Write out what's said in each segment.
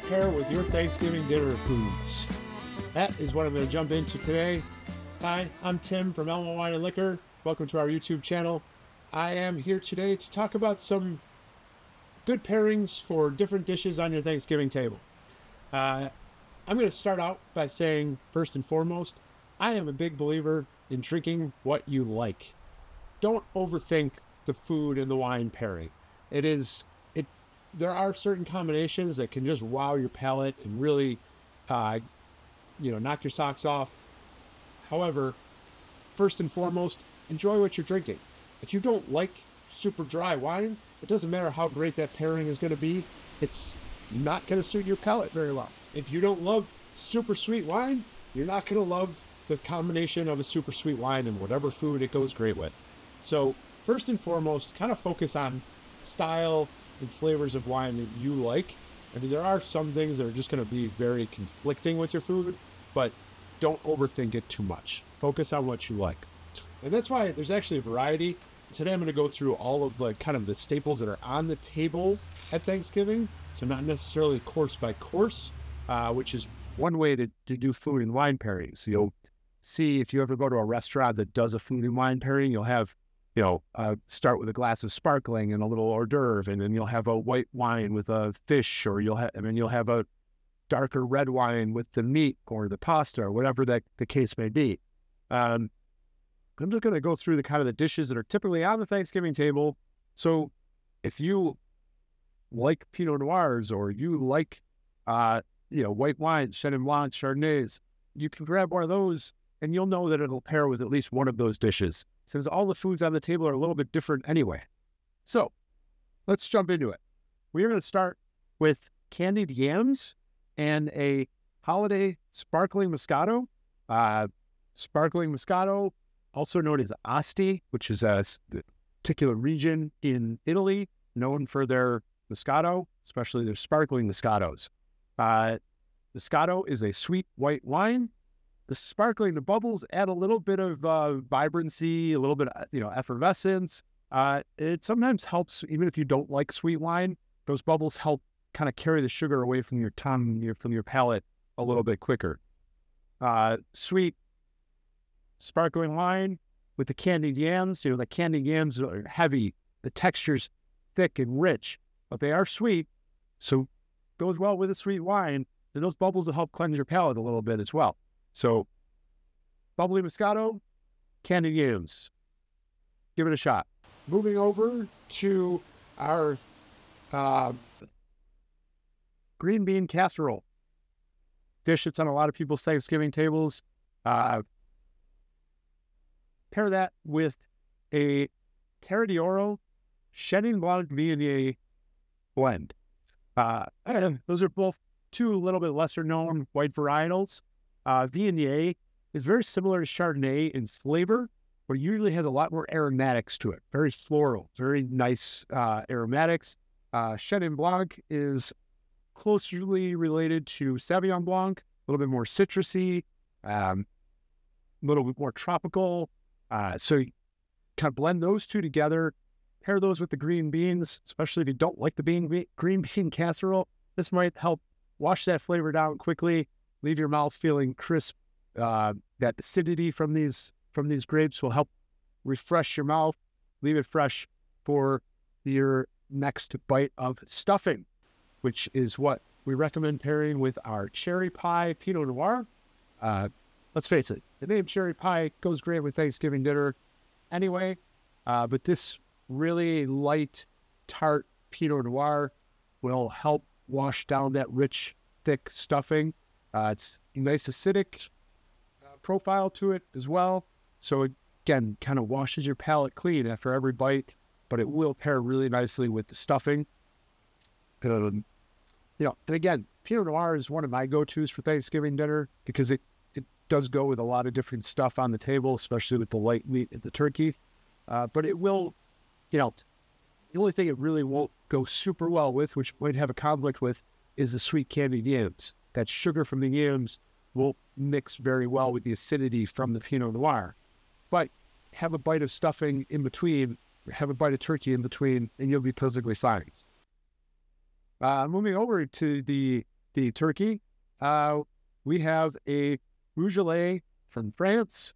pair with your Thanksgiving dinner foods? That is what I'm going to jump into today. Hi, I'm Tim from Elma Wine and Liquor. Welcome to our YouTube channel. I am here today to talk about some good pairings for different dishes on your Thanksgiving table. I'm going to start out by saying, first and foremost, I am a big believer in drinking what you like. Don't overthink the food and the wine pairing. There are certain combinations that can just wow your palate and really, knock your socks off. However, first and foremost, enjoy what you're drinking. If you don't like super dry wine, it doesn't matter how great that pairing is going to be. It's not going to suit your palate very well. If you don't love super sweet wine, you're not going to love the combination of a super sweet wine and whatever food it goes great with. So first and foremost, kind of focus on style and flavors of wine that you like. I mean, there are some things that are just going to be very conflicting with your food, but don't overthink it too much. Focus on what you like. And that's why there's actually a variety. Today I'm going to go through all of the staples that are on the table at Thanksgiving. So not necessarily course by course, which is one way to do food and wine pairings. So you'll see if you ever go to a restaurant that does a food and wine pairing, you'll have start with a glass of sparkling and a little hors d'oeuvre, and then you'll have a white wine with a fish, or you'll have a darker red wine with the meat or the pasta, or whatever that the case may be. I'm just going to go through the dishes that are typically on the Thanksgiving table. So if you like Pinot Noirs, or you like white wines, Chenin Blanc, Chardonnays, you can grab one of those, and you'll know that it'll pair with at least one of those dishes, since all the foods on the table are a little bit different anyway. So let's jump into it. We're going to start with candied yams and a holiday sparkling Moscato. Sparkling Moscato, also known as Asti, which is a particular region in Italy known for their Moscato, especially their sparkling Moscatos. Moscato is a sweet white wine. The sparkling, the bubbles add a little bit of vibrancy, a little bit of, effervescence. It sometimes helps, even if you don't like sweet wine, those bubbles help kind of carry the sugar away from your tongue, from your palate a little bit quicker. Sweet sparkling wine with the candied yams. The candied yams are heavy. The texture's thick and rich, but they are sweet, so goes well with a sweet wine. And those bubbles will help cleanse your palate a little bit as well. So, bubbly Moscato, candied yams. Give it a shot. Moving over to our green bean casserole dish that's on a lot of people's Thanksgiving tables. Pair that with a Terra d'Oro Chenin Blanc Viognier blend. Those are both two a little bit lesser known white varietals. Viognier is very similar to Chardonnay in flavor, but usually has a lot more aromatics to it. Very floral, very nice aromatics. Chenin Blanc is closely related to Sauvignon Blanc, a little bit more citrusy, a little bit more tropical. So you kind of blend those two together, pair those with the green beans, especially if you don't like the green bean casserole. This might help wash that flavor down quickly, leave your mouth feeling crisp. That acidity from these grapes will help refresh your mouth, leave it fresh for your next bite of stuffing, which is what we recommend pairing with our cherry pie Pinot Noir. Let's face it, the name cherry pie goes great with Thanksgiving dinner anyway, but this really light, tart Pinot Noir will help wash down that rich, thick stuffing. It's a nice acidic profile to it as well. So again, kind of washes your palate clean after every bite, but it will pair really nicely with the stuffing. And again, Pinot Noir is one of my go-tos for Thanksgiving dinner because it does go with a lot of different stuff on the table, especially with the light meat and the turkey. But it will, the only thing it really won't go super well with, which might have a conflict with, is the sweet candied yams. That sugar from the yams will mix very well with the acidity from the Pinot Noir. But have a bite of stuffing in between, have a bite of turkey in between, and you'll be perfectly fine. Moving over to the the turkey, we have a Beaujolais from France.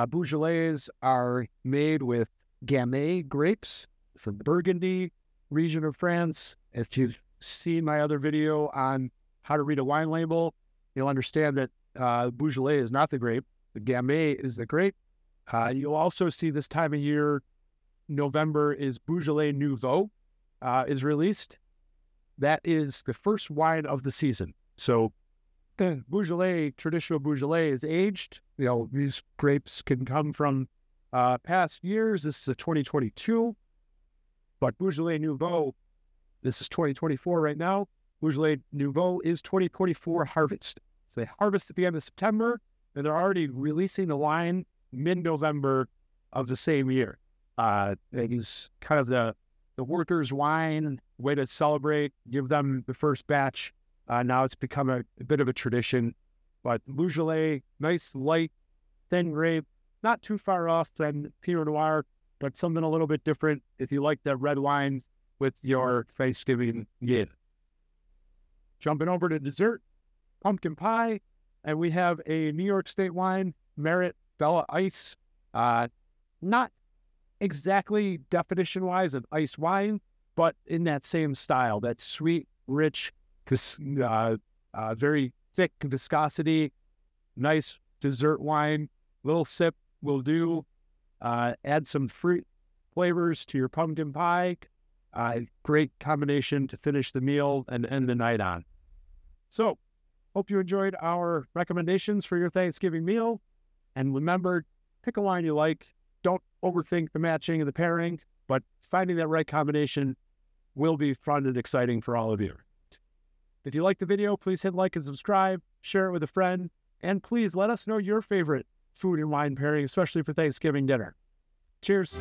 Beaujolais are made with Gamay grapes from Burgundy region of France. If you've seen my other video on how to read a wine label, you'll understand that Beaujolais is not the grape. The Gamay is the grape. You'll also see this time of year, November, is Beaujolais Nouveau is released. That is the first wine of the season. So the Beaujolais, traditional Beaujolais, is aged. These grapes can come from past years. This is a 2022. But Beaujolais Nouveau, this is 2024 right now. Beaujolais Nouveau is 2024 harvest. So they harvest at the end of September, and they're already releasing the wine mid-November of the same year. It is kind of the workers' wine, way to celebrate, give them the first batch. Now it's become a bit of a tradition. But Beaujolais, nice, light, thin grape, not too far off than Pinot Noir, but something a little bit different if you like that red wine with your Thanksgiving meal. Jumping over to dessert, pumpkin pie, and we have a New York State wine, Merit Bella Ice. Not exactly definition-wise an ice wine, but in that same style, that sweet, rich, very thick viscosity, nice dessert wine. Little sip will do. Add some fruit flavors to your pumpkin pie. Great combination to finish the meal and end the night on. So, hope you enjoyed our recommendations for your Thanksgiving meal. And remember, pick a wine you like. Don't overthink the matching and the pairing, but finding that right combination will be fun and exciting for all of you. If you like the video, please hit like and subscribe, share it with a friend, and please let us know your favorite food and wine pairing, especially for Thanksgiving dinner. Cheers.